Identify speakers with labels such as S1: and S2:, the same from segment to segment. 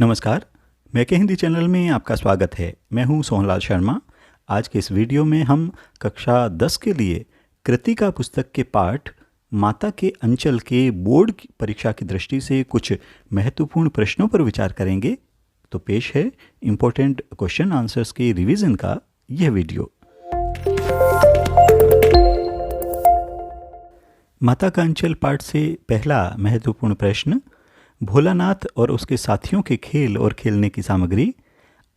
S1: नमस्कार, मैं के हिंदी चैनल में आपका स्वागत है। मैं हूं सोहनलाल शर्मा। आज के इस वीडियो में हम कक्षा 10 के लिए कृतिका पुस्तक के पाठ माता के अंचल के बोर्ड की परीक्षा की दृष्टि से कुछ महत्वपूर्ण प्रश्नों पर विचार करेंगे। तो पेश है इम्पोर्टेंट क्वेश्चन आंसर्स के रिवीजन का यह वीडियो। माता का अंचल पाठ से पहला महत्वपूर्ण प्रश्न, भोलानाथ और उसके साथियों के खेल और खेलने की सामग्री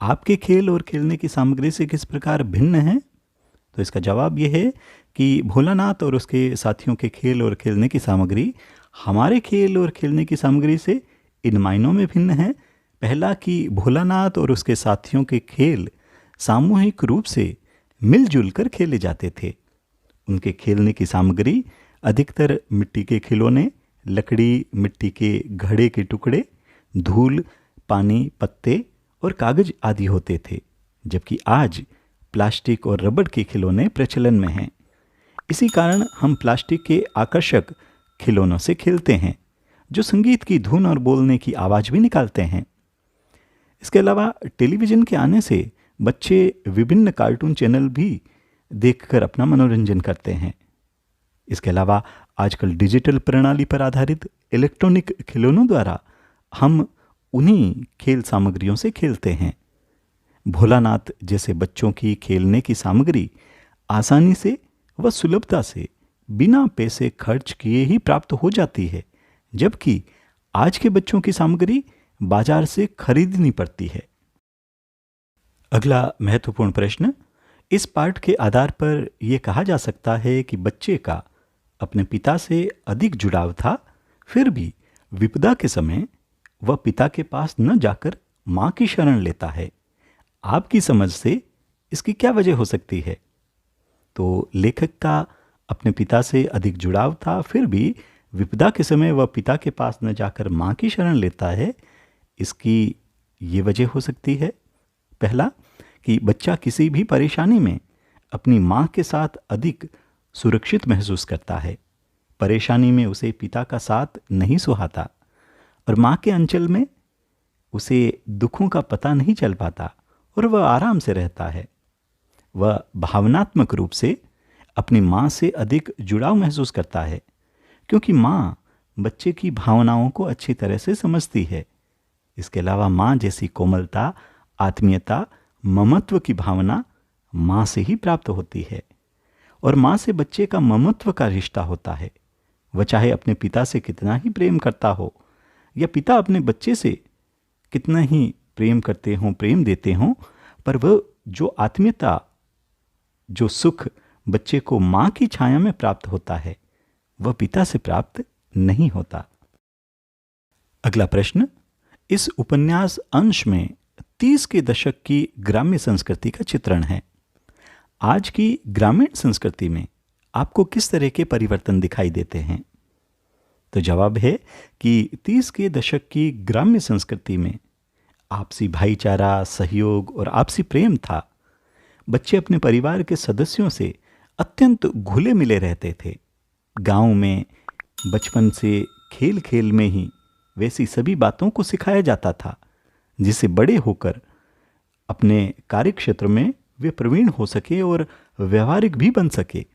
S1: आपके खेल और खेलने की सामग्री से किस प्रकार भिन्न है? तो इसका जवाब यह है कि भोलानाथ और उसके साथियों के खेल और खेलने की सामग्री हमारे खेल और खेलने की सामग्री से इन मायनों में भिन्न है। पहला कि भोलानाथ और उसके साथियों के खेल सामूहिक रूप से मिलजुल कर खेले जाते थे। उनके खेलने की सामग्री अधिकतर मिट्टी के खिलौने, लकड़ी, मिट्टी के घड़े के टुकड़े, धूल, पानी, पत्ते और कागज आदि होते थे, जबकि आज प्लास्टिक और रबड़ के खिलौने प्रचलन में हैं। इसी कारण हम प्लास्टिक के आकर्षक खिलौनों से खेलते हैं, जो संगीत की धुन और बोलने की आवाज़ भी निकालते हैं। इसके अलावा टेलीविज़न के आने से बच्चे विभिन्न कार्टून चैनल भी देखकर अपना मनोरंजन करते हैं। इसके अलावा आजकल डिजिटल प्रणाली पर आधारित इलेक्ट्रॉनिक खिलौनों द्वारा हम उन्हीं खेल सामग्रियों से खेलते हैं। भोलानाथ जैसे बच्चों की खेलने की सामग्री आसानी से व सुलभता से बिना पैसे खर्च किए ही प्राप्त हो जाती है, जबकि आज के बच्चों की सामग्री बाजार से खरीदनी पड़ती है। अगला महत्वपूर्ण प्रश्न, इस पाठ के आधार पर यह कहा जा सकता है कि बच्चे का अपने पिता से अधिक जुड़ाव था, फिर भी विपदा के समय वह पिता के पास न जाकर मां की शरण लेता है। आपकी समझ से इसकी क्या वजह हो सकती है? तो लेखक का अपने पिता से अधिक जुड़ाव था, फिर भी विपदा के समय वह पिता के पास न जाकर मां की शरण लेता है। इसकी ये वजह हो सकती है, पहला कि बच्चा किसी भी परेशानी में अपनी मां के साथ अधिक सुरक्षित महसूस करता है। परेशानी में उसे पिता का साथ नहीं सुहाता और मां के अंचल में उसे दुखों का पता नहीं चल पाता और वह आराम से रहता है। वह भावनात्मक रूप से अपनी मां से अधिक जुड़ाव महसूस करता है, क्योंकि मां बच्चे की भावनाओं को अच्छी तरह से समझती है। इसके अलावा मां जैसी कोमलता, आत्मीयता, ममत्व की भावना मां से ही प्राप्त होती है और मां से बच्चे का ममत्व का रिश्ता होता है। वह चाहे अपने पिता से कितना ही प्रेम करता हो या पिता अपने बच्चे से कितना ही प्रेम करते हों, प्रेम देते हों, पर वह जो आत्मीयता, जो सुख बच्चे को मां की छाया में प्राप्त होता है, वह पिता से प्राप्त नहीं होता। अगला प्रश्न, इस उपन्यास अंश में 30 के दशक की ग्राम्य संस्कृति का चित्रण है। आज की ग्रामीण संस्कृति में आपको किस तरह के परिवर्तन दिखाई देते हैं? तो जवाब है कि 30 के दशक की ग्राम्य संस्कृति में आपसी भाईचारा, सहयोग और आपसी प्रेम था। बच्चे अपने परिवार के सदस्यों से अत्यंत घुले मिले रहते थे। गांव में बचपन से खेल खेल में ही वैसी सभी बातों को सिखाया जाता था, जिससे बड़े होकर अपने कार्यक्षेत्र में वे प्रवीण हो सके और व्यवहारिक भी बन सके।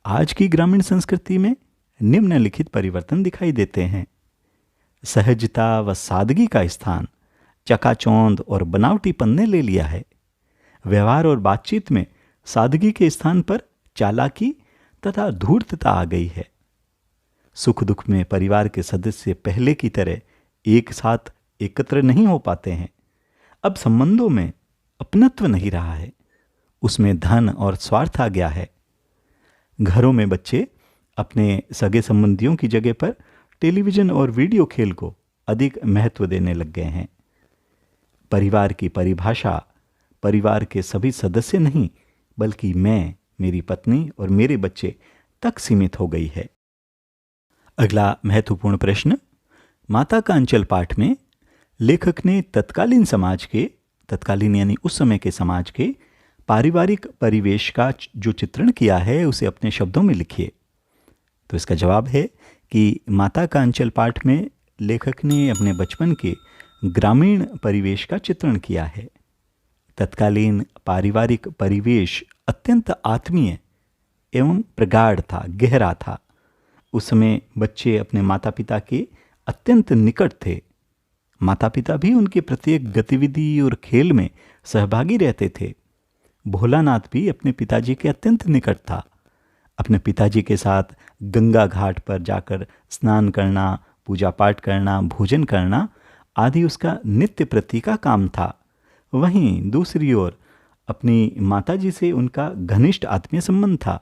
S1: आज की ग्रामीण संस्कृति में निम्नलिखित परिवर्तन दिखाई देते हैं। सहजता व सादगी का स्थान चकाचौंध और बनावटीपन ने ले लिया है। व्यवहार और बातचीत में सादगी के स्थान पर चालाकी तथा धूर्तता आ गई है। सुख दुख में परिवार के सदस्य पहले की तरह एक साथ एकत्र नहीं हो पाते हैं। अब संबंधों में अपनत्व नहीं रहा है, उसमें धन और स्वार्थ आ गया है। घरों में बच्चे अपने सगे संबंधियों की जगह पर टेलीविज़न और वीडियो खेल को अधिक महत्व देने लग गए हैं। परिवार की परिभाषा परिवार के सभी सदस्य नहीं, बल्कि मैं, मेरी पत्नी और मेरे बच्चे तक सीमित हो गई है। अगला महत्वपूर्ण प्रश्न, माता का अंचल पाठ में लेखक ने तत्कालीन समाज के, तत्कालीन यानी उस समय के समाज के पारिवारिक परिवेश का जो चित्रण किया है उसे अपने शब्दों में लिखिए। तो इसका जवाब है कि माता का अंचल पाठ में लेखक ने अपने बचपन के ग्रामीण परिवेश का चित्रण किया है। तत्कालीन पारिवारिक परिवेश अत्यंत आत्मीय एवं प्रगाढ़ था, गहरा था। उस समय बच्चे अपने माता पिता के अत्यंत निकट थे। माता पिता भी उनके प्रत्येक गतिविधि और खेल में सहभागी रहते थे। भोलानाथ भी अपने पिताजी के अत्यंत निकट था। अपने पिताजी के साथ गंगा घाट पर जाकर स्नान करना, पूजा पाठ करना, भोजन करना आदि उसका नित्य प्रति का काम था। वहीं दूसरी ओर अपनी माताजी से उनका घनिष्ठ आत्मीय संबंध था।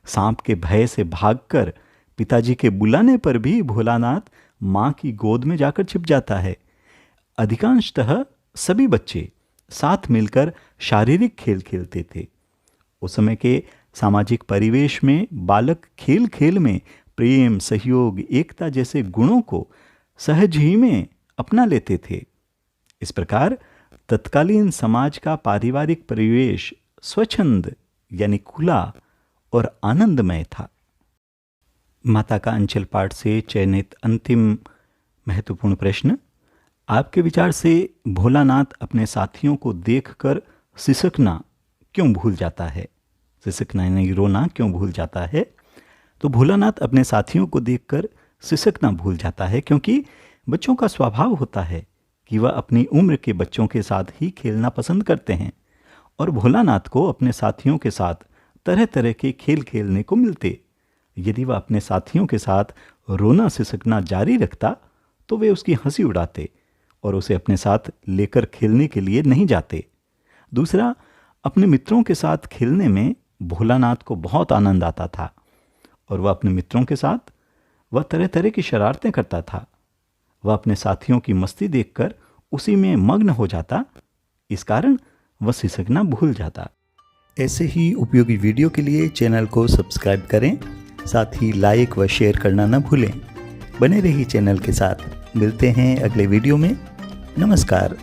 S1: सांप के भय से भागकर पिताजी के बुलाने पर भी भोलानाथ माँ की गोद में जाकर छिप जाता है। अधिकांशतः सभी बच्चे साथ मिलकर शारीरिक खेल खेलते थे। उस समय के सामाजिक परिवेश में बालक खेल खेल में प्रेम, सहयोग, एकता जैसे गुणों को सहज ही में अपना लेते थे। इस प्रकार तत्कालीन समाज का पारिवारिक परिवेश स्वच्छंद यानी खुला और आनंदमय था। माता का अंचल पाठ से चयनित अंतिम महत्वपूर्ण प्रश्न, आपके विचार से भोलानाथ अपने साथियों को देखकर सिसकना क्यों भूल जाता है? सिसकना यानी रोना क्यों भूल जाता है? तो भोलानाथ अपने साथियों को देखकर सिसकना भूल जाता है क्योंकि बच्चों का स्वभाव होता है कि वह अपनी उम्र के बच्चों के साथ ही खेलना पसंद करते हैं और भोलानाथ को अपने साथियों के साथ तरह तरह के खेल खेलने को मिलते। यदि वह अपने साथियों के साथ रोना सिसकना जारी रखता तो वे उसकी हंसी उड़ाते और उसे अपने साथ लेकर खेलने के लिए नहीं जाते। दूसरा, अपने मित्रों के साथ खेलने में भोलानाथ को बहुत आनंद आता था और वह अपने मित्रों के साथ वह तरह तरह की शरारतें करता था। वह अपने साथियों की मस्ती देखकर उसी में मग्न हो जाता, इस कारण वह सिसकना भूल जाता।
S2: ऐसे ही उपयोगी वीडियो के लिए चैनल को सब्सक्राइब करें, साथ ही लाइक व शेयर करना न भूलें। बने रहिए चैनल के साथ। मिलते हैं अगले वीडियो में। नमस्कार।